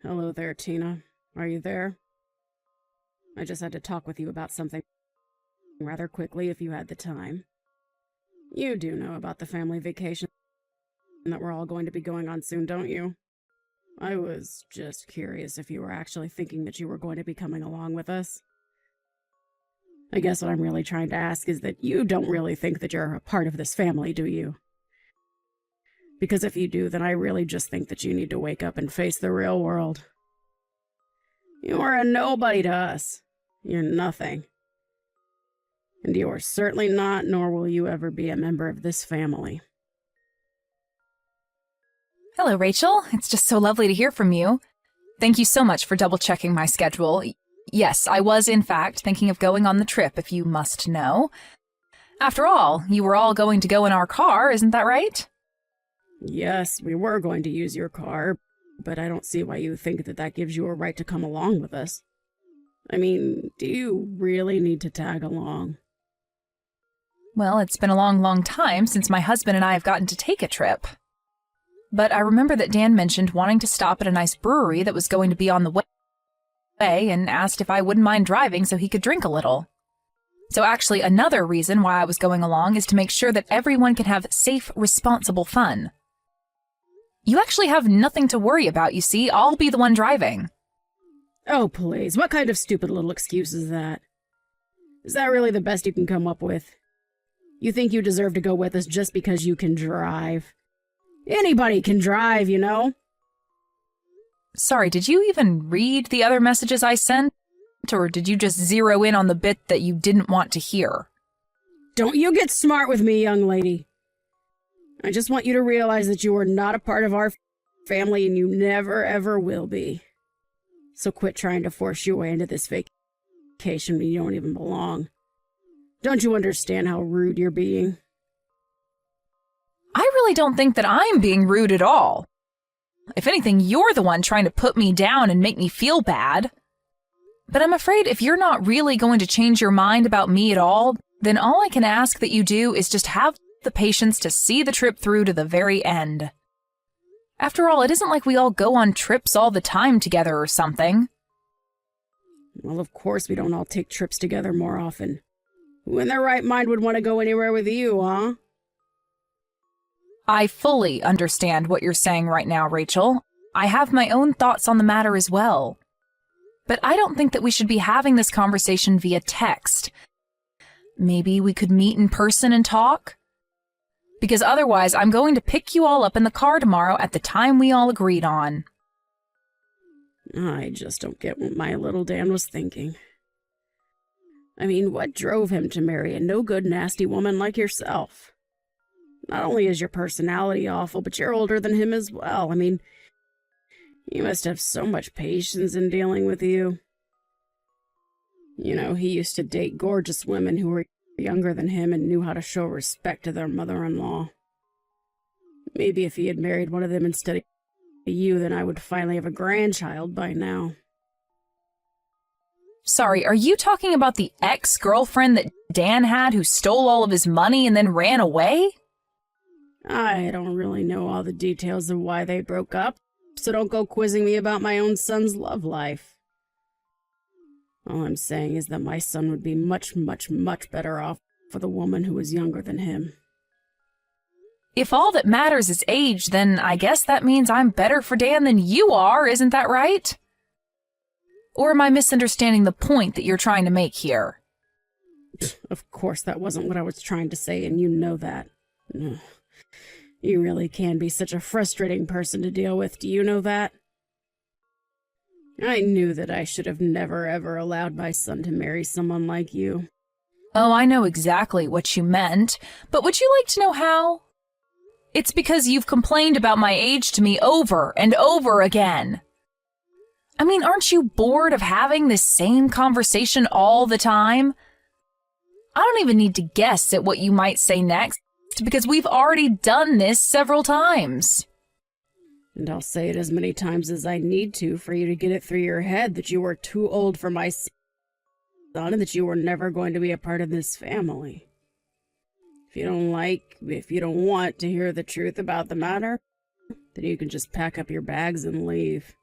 Hello there, Tina. Are you there? I just had to talk with you about something rather quickly if you had the time. You do know about the family vacation that we're all going to be going on soon, don't you? I was just curious if you were actually thinking that you were going to be coming along with us. I guess what I'm really trying to ask is that you don't really think that you're a part of this family, do you? Because if you do, then I really just think that you need to wake up and face the real world. You are a nobody to us. You're nothing. And you are certainly not, nor will you ever be a member of this family. Hello, Rachel. It's just so lovely to hear from you. Thank you so much for double-checking my schedule. Yes, I was, in fact, thinking of going on the trip, if you must know. After all, you were all going to go in our car, isn't that right? Yes, we were going to use your car, but I don't see why you think that that gives you a right to come along with us. I mean, do you really need to tag along? Well, it's been a long, long time since my husband and I have gotten to take a trip. But I remember that Dan mentioned wanting to stop at a nice brewery that was going to be on the way and asked if I wouldn't mind driving so he could drink a little. So actually, another reason why I was going along is to make sure that everyone can have safe, responsible fun. You actually have nothing to worry about, you see. I'll be the one driving. Oh, please. What kind of stupid little excuse is that? Is that really the best you can come up with? You think you deserve to go with us just because you can drive? Anybody can drive, you know? Sorry, did you even read the other messages I sent? Or did you just zero in on the bit that you didn't want to hear? Don't you get smart with me, young lady. I just want you to realize that you are not a part of our family and you never, ever will be. So quit trying to force your way into this vacation when you don't even belong. Don't you understand how rude you're being? I really don't think that I'm being rude at all. If anything, you're the one trying to put me down and make me feel bad. But I'm afraid if you're not really going to change your mind about me at all, then all I can ask that you do is just have the patience to see the trip through to the very end. After all, it isn't like we all go on trips all the time together or something. Well, of course we don't all take trips together more often. Who in their right mind would want to go anywhere with you, huh? I fully understand what you're saying right now, Rachel. I have my own thoughts on the matter as well. But I don't think that we should be having this conversation via text. Maybe we could meet in person and talk? Because otherwise, I'm going to pick you all up in the car tomorrow at the time we all agreed on. I just don't get what my little Dan was thinking. I mean, what drove him to marry a no-good, nasty woman like yourself? Not only is your personality awful, but you're older than him as well. I mean, he must have so much patience in dealing with you. You know, he used to date gorgeous women who were younger than him and knew how to show respect to their mother-in-law. Maybe if he had married one of them instead of you, then I would finally have a grandchild by now. Sorry, are you talking about the ex-girlfriend that Dan had who stole all of his money and then ran away? I don't really know all the details of why they broke up, so don't go quizzing me about my own son's love life. All I'm saying is that my son would be much, much, much better off with a woman who was younger than him. If all that matters is age, then I guess that means I'm better for Dan than you are, isn't that right? Or am I misunderstanding the point that you're trying to make here? Of course, that wasn't what I was trying to say, and you know that. Ugh. You really can be such a frustrating person to deal with, do you know that? I knew that I should have never ever allowed my son to marry someone like you. Oh, I know exactly what you meant, but would you like to know how? It's because you've complained about my age to me over and over again. I mean, aren't you bored of having this same conversation all the time? I don't even need to guess at what you might say next, because we've already done this several times. And I'll say it as many times as I need to for you to get it through your head that you are too old for my son and that you were never going to be a part of this family. If you don't want to hear the truth about the matter, then you can just pack up your bags and leave.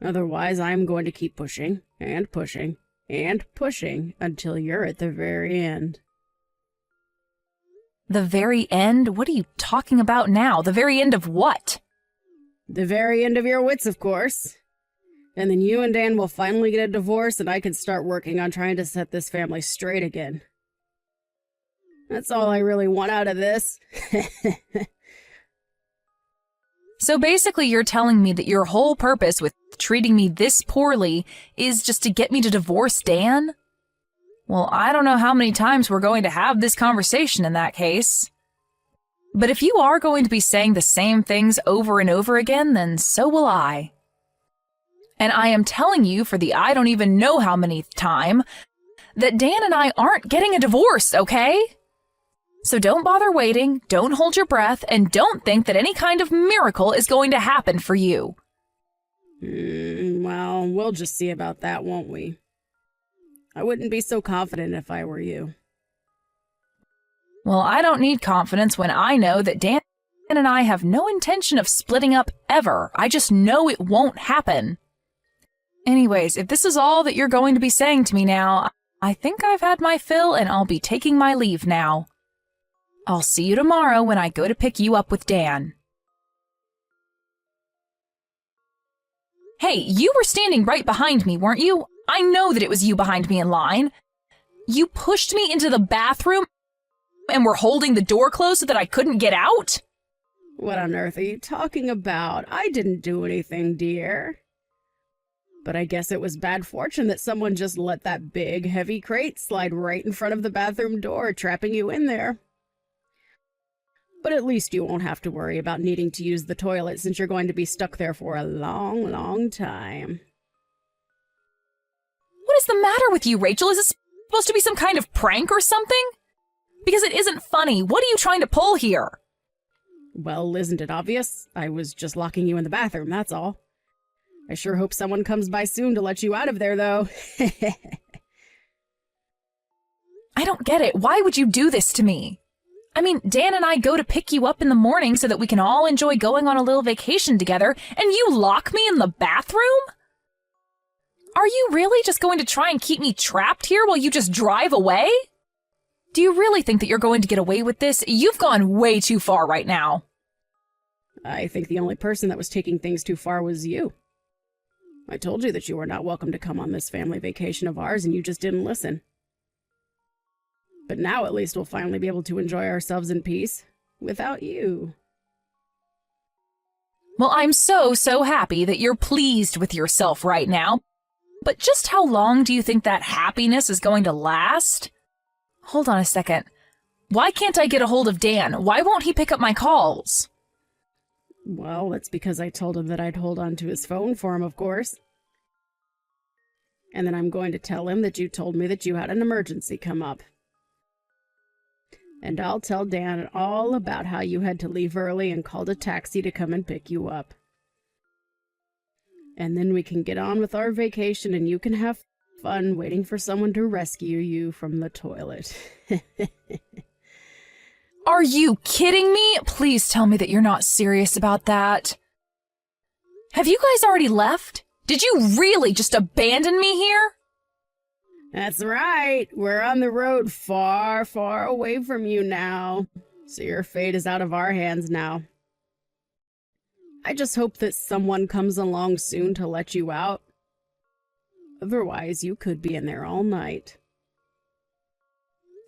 Otherwise, I'm going to keep pushing and pushing and pushing until you're at the very end. The very end? What are you talking about now? The very end of what? The very end of your wits, of course. And then you and Dan will finally get a divorce and I can start working on trying to set this family straight again. That's all I really want out of this. So basically you're telling me that your whole purpose with treating me this poorly is just to get me to divorce Dan? Well, I don't know how many times we're going to have this conversation in that case. But if you are going to be saying the same things over and over again, then so will I. And I am telling you for the I don't even know how many time that Dan and I aren't getting a divorce, okay? So don't bother waiting, don't hold your breath, and don't think that any kind of miracle is going to happen for you. Well, we'll just see about that, won't we? I wouldn't be so confident if I were you. Well, I don't need confidence when I know that Dan and I have no intention of splitting up ever. I just know it won't happen. Anyways, if this is all that you're going to be saying to me now, I think I've had my fill and I'll be taking my leave now. I'll see you tomorrow when I go to pick you up with Dan. Hey, you were standing right behind me, weren't you? I know that it was you behind me in line. You pushed me into the bathroom and were holding the door closed so that I couldn't get out? What on earth are you talking about? I didn't do anything, dear. But I guess it was bad fortune that someone just let that big, heavy crate slide right in front of the bathroom door, trapping you in there. But at least you won't have to worry about needing to use the toilet since you're going to be stuck there for a long, long time. What is the matter with you, Rachel? Is this supposed to be some kind of prank or something? Because it isn't funny. What are you trying to pull here? Well, isn't it obvious? I was just locking you in the bathroom, that's all. I sure hope someone comes by soon to let you out of there, though. I don't get it. Why would you do this to me? I mean, Dan and I go to pick you up in the morning so that we can all enjoy going on a little vacation together, and you lock me in the bathroom? Are you really just going to try and keep me trapped here while you just drive away? Do you really think that you're going to get away with this? You've gone way too far right now. I think the only person that was taking things too far was you. I told you that you were not welcome to come on this family vacation of ours, and you just didn't listen. But now at least we'll finally be able to enjoy ourselves in peace, without you. Well, I'm so happy that you're pleased with yourself right now. But just how long do you think that happiness is going to last? Hold on a second. Why can't I get a hold of Dan? Why won't he pick up my calls? Well, that's because I told him that I'd hold on to his phone for him, of course. And then I'm going to tell him that you told me that you had an emergency come up. And I'll tell Dan all about how you had to leave early and called a taxi to come and pick you up. And then we can get on with our vacation and you can have fun waiting for someone to rescue you from the toilet. Are you kidding me? Please tell me that you're not serious about that. Have you guys already left? Did you really just abandon me here? That's right. We're on the road far, far away from you now. So your fate is out of our hands now. I just hope that someone comes along soon to let you out. Otherwise, you could be in there all night.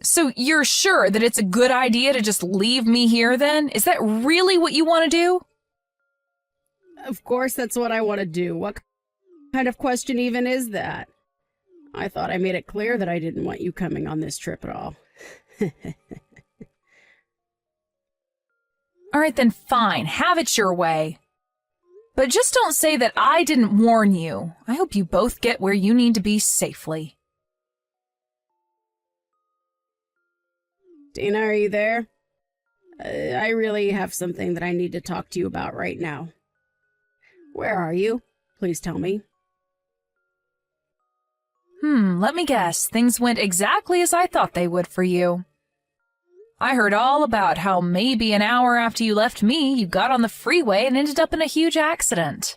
So you're sure that it's a good idea to just leave me here then? Is that really what you want to do? Of course, that's what I want to do. What kind of question even is that? I thought I made it clear that I didn't want you coming on this trip at all. All right, then fine. Have it your way. But just don't say that I didn't warn you. I hope you both get where you need to be safely. Dana, are you there? I really have something that I need to talk to you about right now. Where are you? Please tell me. Let me guess. Things went exactly as I thought they would for you. I heard all about how maybe an hour after you left me, you got on the freeway and ended up in a huge accident.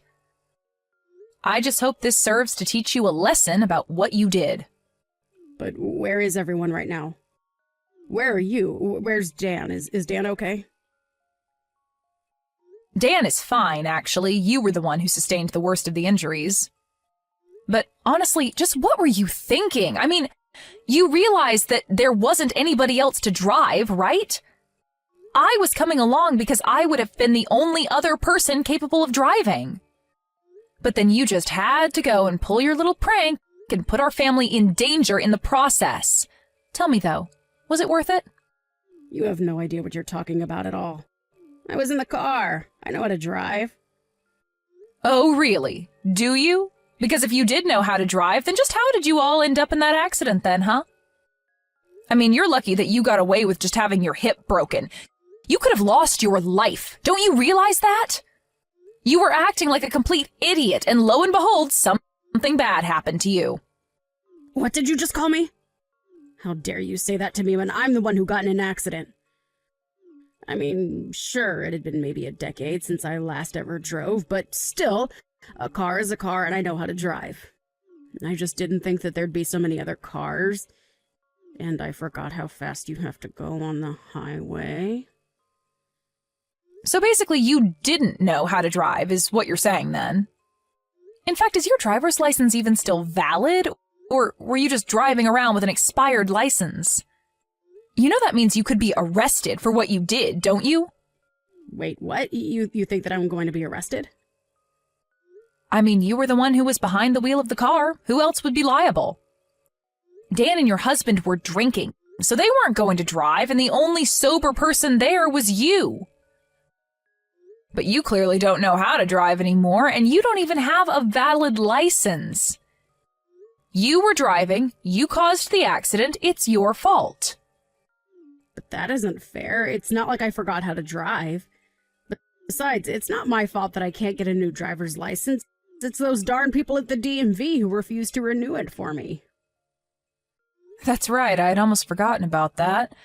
I just hope this serves to teach you a lesson about what you did. But where is everyone right now? Where are you? Where's Dan? Is Dan okay? Dan is fine, actually. You were the one who sustained the worst of the injuries. But honestly, just what were you thinking? I mean, you realized that there wasn't anybody else to drive, right? I was coming along because I would have been the only other person capable of driving. But then you just had to go and pull your little prank and put our family in danger in the process. Tell me, though, was it worth it? You have no idea what you're talking about at all. I was in the car. I know how to drive. Oh, really? Do you? Because if you did know how to drive, then just how did you all end up in that accident then, huh? I mean, you're lucky that you got away with just having your hip broken. You could have lost your life. Don't you realize that? You were acting like a complete idiot, and lo and behold, something bad happened to you. What did you just call me? How dare you say that to me when I'm the one who got in an accident? I mean, sure, it had been maybe a decade since I last ever drove, but still, a car is a car and I know how to drive. I just didn't think that there'd be so many other cars, and I forgot how fast you have to go on the highway. So basically, you didn't know how to drive, is what you're saying then. In fact, is your driver's license even still valid? Or were you just driving around with an expired license? You know that means you could be arrested for what you did, don't you? Wait, what? You think that I'm going to be arrested? I mean, you were the one who was behind the wheel of the car. Who else would be liable? Dan and your husband were drinking, so they weren't going to drive, and the only sober person there was you. But you clearly don't know how to drive anymore, and you don't even have a valid license. You were driving, you caused the accident, it's your fault. But that isn't fair. It's not like I forgot how to drive. Besides, it's not my fault that I can't get a new driver's license. It's those darn people at the DMV who refuse to renew it for me. That's right, I had almost forgotten about that.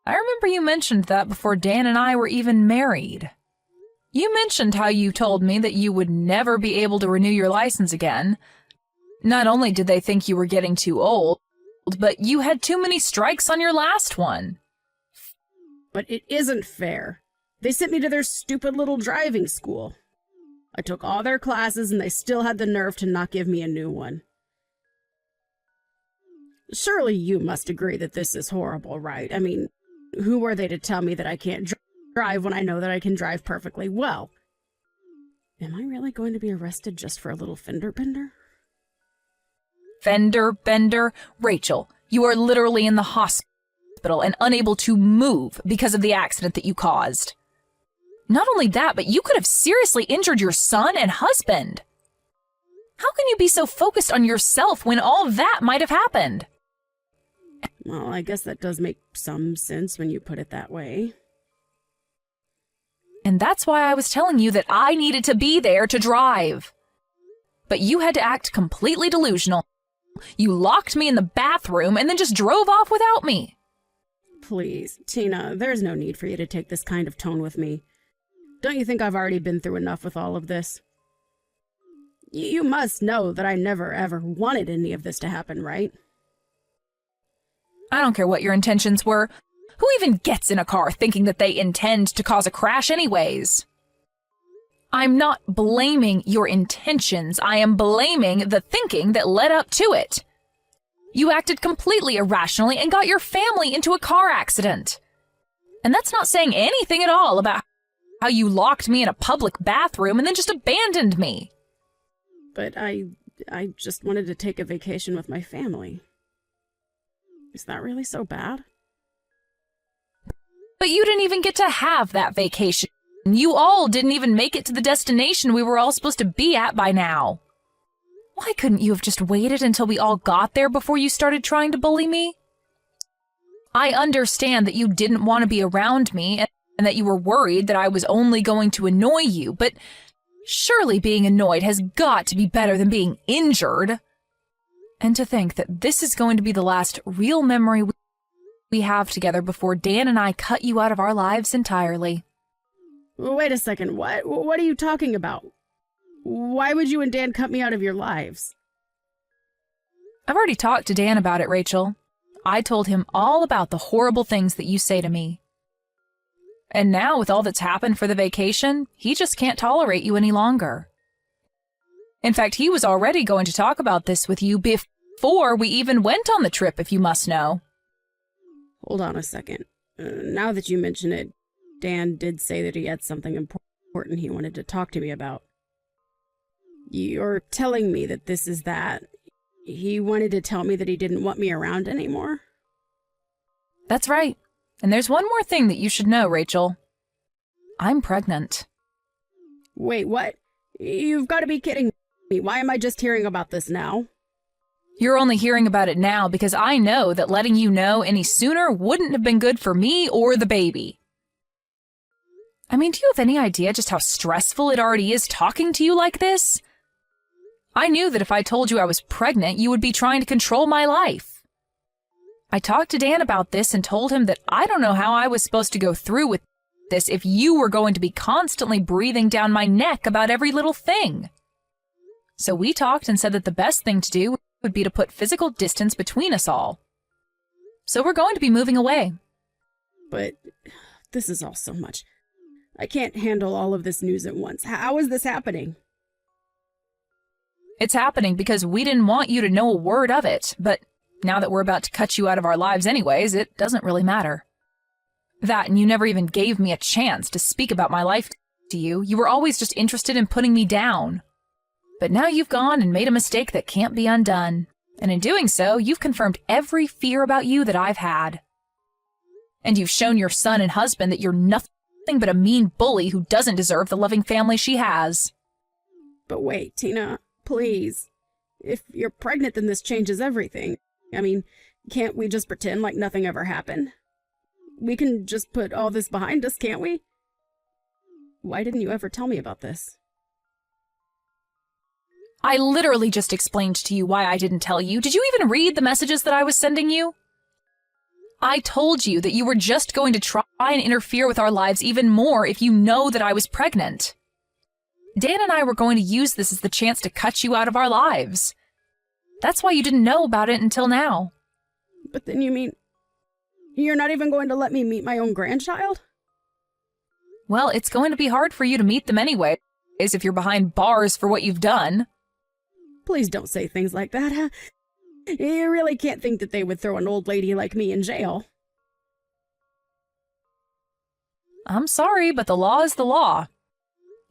I remember you mentioned that before Dan and I were even married. You mentioned how you told me that you would never be able to renew your license again. Not only did they think you were getting too old, but you had too many strikes on your last one. But it isn't fair. They sent me to their stupid little driving school. I took all their classes and they still had the nerve to not give me a new one. Surely you must agree that this is horrible, right? I mean, who are they to tell me that I can't drive when I know that I can drive perfectly well? Am I really going to be arrested just for a little fender bender? Fender bender? Rachel, you are literally in the hospital and unable to move because of the accident that you caused. Not only that, but you could have seriously injured your son and husband. How can you be so focused on yourself when all that might have happened? Well, I guess that does make some sense when you put it that way. And that's why I was telling you that I needed to be there to drive. But you had to act completely delusional. You locked me in the bathroom and then just drove off without me. Please, Tina, there's no need for you to take this kind of tone with me. Don't you think I've already been through enough with all of this? You must know that I never ever wanted any of this to happen, right? I don't care what your intentions were. Who even gets in a car thinking that they intend to cause a crash anyways? I'm not blaming your intentions. I am blaming the thinking that led up to it. You acted completely irrationally and got your family into a car accident. And that's not saying anything at all about how you locked me in a public bathroom and then just abandoned me. But I just wanted to take a vacation with my family. Is that really so bad? But you didn't even get to have that vacation. You all didn't even make it to the destination we were all supposed to be at by now. Why couldn't you have just waited until we all got there before you started trying to bully me? I understand that you didn't want to be around me and that you were worried that I was only going to annoy you, but surely being annoyed has got to be better than being injured. And to think that this is going to be the last real memory we have together before Dan and I cut you out of our lives entirely. Wait a second, what? What are you talking about? Why would you and Dan cut me out of your lives? I've already talked to Dan about it, Rachel. I told him all about the horrible things that you say to me. And now, with all that's happened for the vacation, he just can't tolerate you any longer. In fact, he was already going to talk about this with you before we even went on the trip, if you must know. Hold on a second. Now that you mention it, Dan did say that he had something important he wanted to talk to me about. You're telling me that this is that. He wanted to tell me that he didn't want me around anymore? That's right. And there's one more thing that you should know, Rachel. I'm pregnant. Wait, what? You've got to be kidding me. Why am I just hearing about this now? You're only hearing about it now because I know that letting you know any sooner wouldn't have been good for me or the baby. I mean, do you have any idea just how stressful it already is talking to you like this? I knew that if I told you I was pregnant, you would be trying to control my life. I talked to Dan about this and told him that I don't know how I was supposed to go through with this if you were going to be constantly breathing down my neck about every little thing. So we talked and said that the best thing to do would be to put physical distance between us all. So we're going to be moving away. But this is all so much. I can't handle all of this news at once. How is this happening? It's happening because we didn't want you to know a word of it, but now that we're about to cut you out of our lives anyways, it doesn't really matter. That, and you never even gave me a chance to speak about my life to you. You were always just interested in putting me down. But now you've gone and made a mistake that can't be undone. And in doing so, you've confirmed every fear about you that I've had. And you've shown your son and husband that you're nothing but a mean bully who doesn't deserve the loving family she has. But wait, Tina, please. If you're pregnant, then this changes everything. I mean, can't we just pretend like nothing ever happened? We can just put all this behind us, can't we? Why didn't you ever tell me about this? I literally just explained to you why I didn't tell you. Did you even read the messages that I was sending you? I told you that you were just going to try and interfere with our lives even more if you know that I was pregnant. Dan and I were going to use this as the chance to cut you out of our lives. That's why you didn't know about it until now. But then you mean you're not even going to let me meet my own grandchild? Well, it's going to be hard for you to meet them anyway, if you're behind bars for what you've done. Please don't say things like that. Huh? You really can't think that they would throw an old lady like me in jail. I'm sorry, but the law is the law.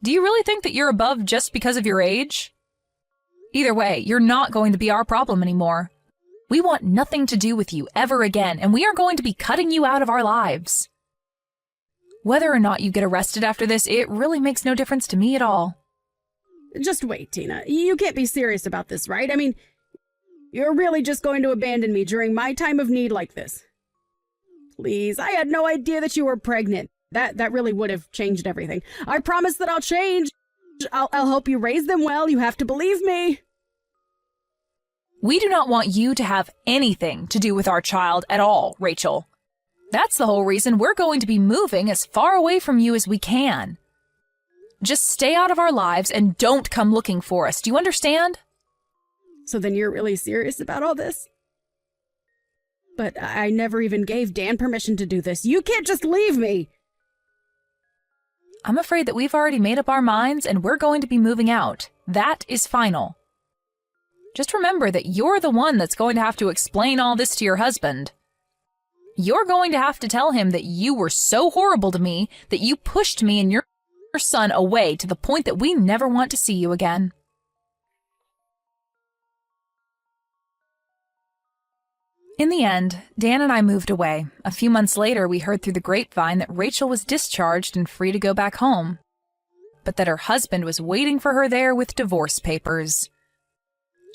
Do you really think that you're above just because of your age? Either way, you're not going to be our problem anymore. We want nothing to do with you ever again, and we are going to be cutting you out of our lives. Whether or not you get arrested after this, it really makes no difference to me at all. Just wait, Tina. You can't be serious about this, right? I mean, you're really just going to abandon me during my time of need like this? Please, I had no idea that you were pregnant. That really would have changed everything. I promise that I'll change. I'll help you raise them well. You have to believe me. We do not want you to have anything to do with our child at all, Rachel. That's the whole reason we're going to be moving as far away from you as we can. Just stay out of our lives and don't come looking for us. Do you understand? So then you're really serious about all this? But I never even gave Dan permission to do this. You can't just leave me. I'm afraid that we've already made up our minds and we're going to be moving out. That is final. Just remember that you're the one that's going to have to explain all this to your husband. You're going to have to tell him that you were so horrible to me that you pushed me and your son away to the point that we never want to see you again. In the end, Dan and I moved away. A few months later, we heard through the grapevine that Rachel was discharged and free to go back home, but that her husband was waiting for her there with divorce papers.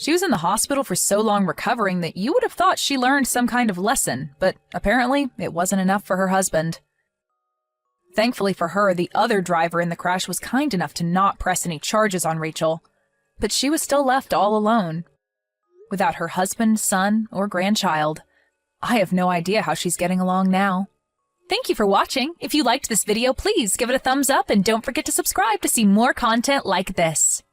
She was in the hospital for so long recovering that you would have thought she learned some kind of lesson, but apparently it wasn't enough for her husband. Thankfully for her, the other driver in the crash was kind enough to not press any charges on Rachel, but she was still left all alone, without her husband, son, or grandchild. I have no idea how she's getting along now. Thank you for watching. If you liked this video, please give it a thumbs up and don't forget to subscribe to see more content like this.